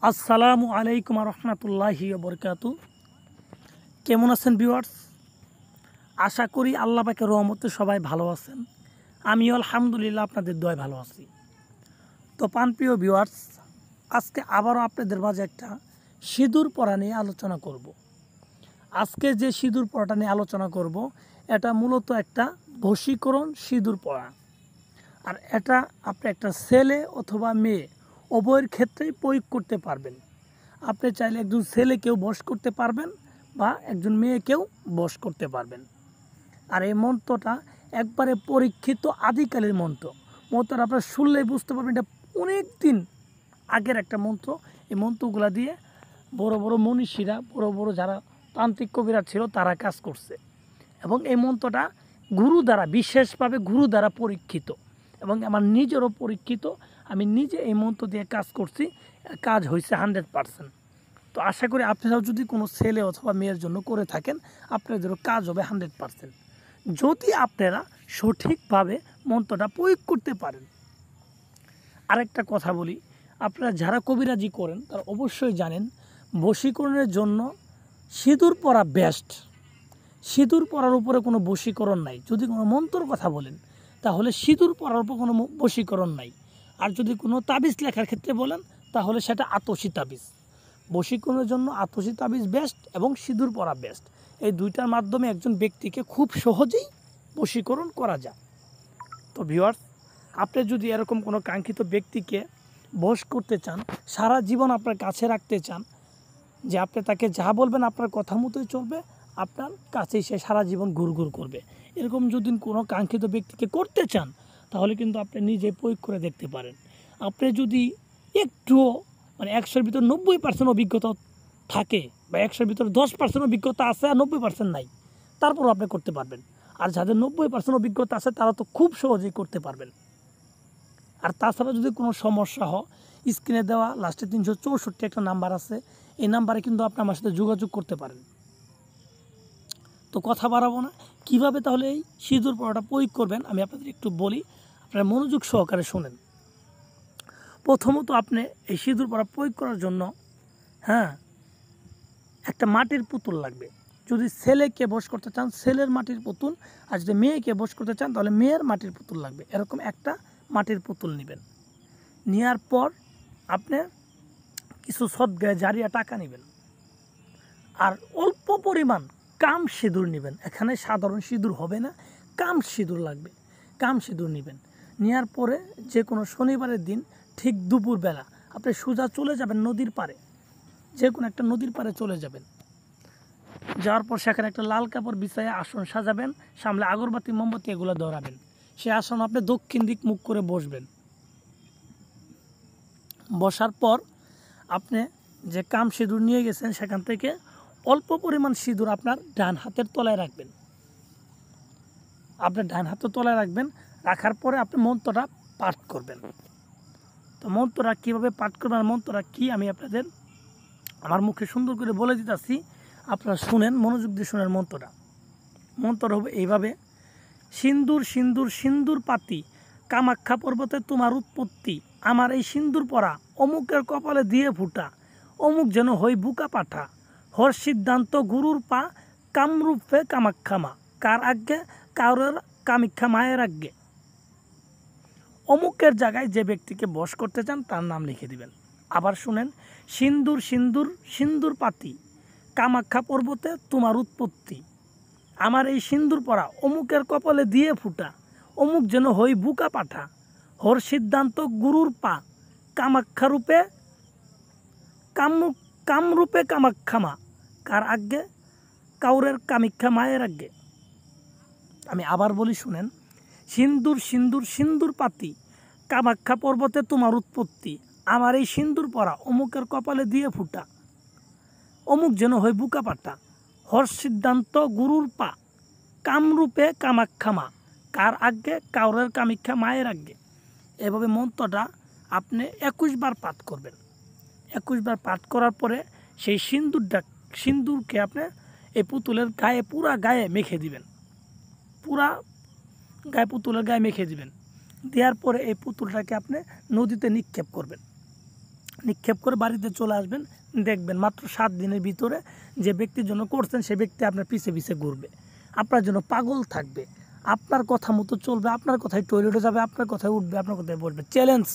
আসসালামু আলাইকুম রহমতুল্লাহি বরকাতু। কেমন আছেন ভিউয়ার্স? আশা করি আল্লাহ পাকের রহমতে সবাই ভালো আছেন। আমিও আলহামদুলিল্লাহ আপনাদের দোয়ায় ভালো আছি। তো প্রিয় ভিউয়ার্স, আজকে আবারও আপনাদের মাঝে একটা সিঁদুর পরা নিয়ে আলোচনা করব। আজকে যে সিঁদুর পরাটা নিয়ে আলোচনা করব, এটা মূলত একটা বশীকরণ সিঁদুর পরা। আর এটা আপনি একটা ছেলে অথবা মেয়ে উভয়ের ক্ষেত্রেই প্রয়োগ করতে পারবেন। আপনি চাইলে একজন ছেলেকেও বশ করতে পারবেন বা একজন মেয়েকেও বশ করতে পারবেন। আর এই মন্ত্রটা একবারে পরীক্ষিত আদিকালের মন্ত্রটা আপনারা শুনলেই বুঝতে পারবেন এটা অনেক দিন আগের একটা মন্ত্র। এই মন্ত্রগুলো দিয়ে বড় বড় মনীষীরা, বড় বড় যারা তান্ত্রিক কবিরা ছিল তারা কাজ করছে। এবং এই মন্ত্রটা গুরু দ্বারা, বিশেষভাবে গুরু দ্বারা পরীক্ষিত এবং আমার নিজেরও পরীক্ষিত। আমি নিজে এই মন্ত্র দিয়ে কাজ করছি, কাজ হয়েছে 100%। তো আশা করি আপনারাও যদি কোনো ছেলে অথবা মেয়ের জন্য করে থাকেন, আপনাদেরও কাজ হবে 100%, যদি আপনারা সঠিকভাবে মন্ত্রটা প্রয়োগ করতে পারেন। আরেকটা কথা বলি, আপনারা যারা কবিরাজি করেন তারা অবশ্যই জানেন বশীকরণের জন্য সিঁদুর পরা বেস্ট। সিঁদুর পরার উপরে কোনো বশীকরণ নাই। যদি কোনো মন্ত্রর কথা বলেন তাহলে সিঁদুর পরার উপর কোনো বশীকরণ নাই। আর যদি কোনো তাবিজ লেখার ক্ষেত্রে বলেন তাহলে সেটা আতসী তাবিজ। বশীকরণের জন্য আতসী তাবিজ বেস্ট এবং সিঁদুর পরা বেস্ট। এই দুইটার মাধ্যমে একজন ব্যক্তিকে খুব সহজেই বশীকরণ করা যায়। তো ভিউয়ার্স, আপনি যদি এরকম কোনো কাঙ্ক্ষিত ব্যক্তিকে বশ করতে চান, সারা জীবন আপনার কাছে রাখতে চান, যে আপনি তাকে যা বলবেন আপনার কথা মতোই চলবে, আপনার কাছেই সে সারা জীবন ঘুরঘুর করবে, এরকম যদি কোনো কাঙ্ক্ষিত ব্যক্তিকে করতে চান তাহলে কিন্তু আপনি নিজে প্রয়োগ করে দেখতে পারেন। আপনি যদি একটুও 100-র ভিতর 90% অভিজ্ঞতা থাকে বা 100-র ভিতর 10% অভিজ্ঞতা আছে আর 90% নাই, তারপরও আপনি করতে পারবেন। আর যাদের 90% অভিজ্ঞতা আছে তারা তো খুব সহজেই করতে পারবেন। আর তাছাড়া যদি কোনো সমস্যা হয়, স্ক্রিনে দেওয়া লাস্টে 364 একটা নাম্বার আছে, এই নাম্বারে কিন্তু আপনি আমার সাথে যোগাযোগ করতে পারেন। তো কথা বাড়াবো না, কীভাবে তাহলে এই সিঁদুর পরাটা প্রয়োগ করবেন আমি আপনাদের একটু বলি, আপনারা মনোযোগ সহকারে শোনেন। প্রথমত আপনি এই সিঁদুর পরা প্রয়োগ করার জন্য একটা মাটির পুতুল লাগবে। যদি ছেলেকে বশ করতে চান ছেলের মাটির পুতুল, আর যদি মেয়েকে বশ করতে চান তাহলে মেয়ের মাটির পুতুল লাগবে। এরকম একটা মাটির পুতুল নেবেন। নেওয়ার পর আপনি কিছু সদগায়ে জারিয়া টাকা নেবেন, আর অল্প পরিমাণ কাম সিঁদুর নেবেন। এখানে সাধারণ সিঁদুর হবে না, কাম সিঁদুর লাগবে। কাম সিঁদুর নেবেন। নেওয়ার পরে যে কোনো শনিবারের দিন ঠিক দুপুরবেলা আপনি সোজা চলে যাবেন নদীর পাড়ে, যে কোনো একটা নদীর পাড়ে চলে যাবেন। যাওয়ার পর সেখানে একটা লাল কাপড় বিছাইয়ে আসন সাজাবেন, সামনে আগরবাতি মোমবাতি এগুলো ধরাবেন। সে আসন আপনি দক্ষিণ দিক মুখ করে বসবেন। বসার পর আপনি যে কাম সিঁদুর নিয়ে গেছেন সেখান থেকে অল্প পরিমাণ সিঁদুর আপনার ডান হাতের তলায় রাখবেন। আপনার ডান হাতের তলায় রাখবেন। রাখার পরে আপনি মন্ত্রটা পাঠ করবেন। তো মন্ত্রটা কীভাবে পাঠ করবেন, আর মন্ত্রটা কী আমি আপনাদের আমার মুখে সুন্দর করে বলে দিতেছি, আপনারা শুনেন, মনোযোগ দিয়ে শুনেন। মন্ত্রটা হবে এইভাবে: সিন্দুর সিন্দুর সিন্দুর পাতি, কামাখ্যা পর্বতে তোমার উৎপত্তি, আমার এই সিন্দুর পরা অমুকের কপালে দিয়ে ফুটা, অমুক যেন হই বুকা পাঠা, হর সিদ্ধান্ত গুরুর পা, কামরূপে কামাখ্যামা, কার আজ্ঞে কারোর কামাখ্যা মায়ের আজ্ঞে। অমুকের জায়গায় যে ব্যক্তিকে বশ করতে চান তার নাম লিখে দিবেন। আবার শুনেন: সিন্দুর সিন্দুর সিন্দুর পাতি, কামাখ্যা পর্বতে তোমার উৎপত্তি, আমার এই সিন্দুর পরা অমুকের কপালে দিয়ে ফুটা, অমুক যেন হই বুকা পাঠা, হর সিদ্ধান্ত গুরুর পা, কামাখ্যা রূপে কামরূপে কামাখ্যামা, কার আজ্ঞে কাউরের কামাখ্যা মায়ের আজ্ঞে। আমি আবার বলি, শুনেন: সিন্দুর সিন্দুর সিন্দুর পাতি, কামাখ্যা পর্বতে তোমার উৎপত্তি, আমার এই সিন্দুর পরা অমুকের কপালে দিয়ে ফুটা, অমুক যেন হয় বুকা পাটা, হর সিদ্ধান্ত গুরুর পা, কামরূপে কামাখ্যামা, কার আজ্ঞে কাউরের কামাখ্যা মায়ের আজ্ঞে। এভাবে মন্ত্রটা আপনি 21 বার পাঠ করবেন। 21 বার পাঠ করার পরে সেই সিন্দুরকে আপনি এই পুতুলের গায়ে, পুরা গায়ে মেখে দিবেন। পুরা গায়ে, পুতুলের গায়ে মেখে দিবেন। দেওয়ার পরে এই পুতুলটাকে আপনি নদীতে নিক্ষেপ করবেন। নিক্ষেপ করে বাড়িতে চলে আসবেন, দেখবেন মাত্র 7 দিনের ভিতরে যে ব্যক্তির জন্য করছেন সে ব্যক্তি আপনার পিছে পিছে ঘুরবে, আপনার জন্য পাগল থাকবে, আপনার কথা মতো চলবে, আপনার কথায় টয়লেটে যাবে, আপনার কথায় উঠবে, আপনার কথায় বসবে। চ্যালেঞ্জ।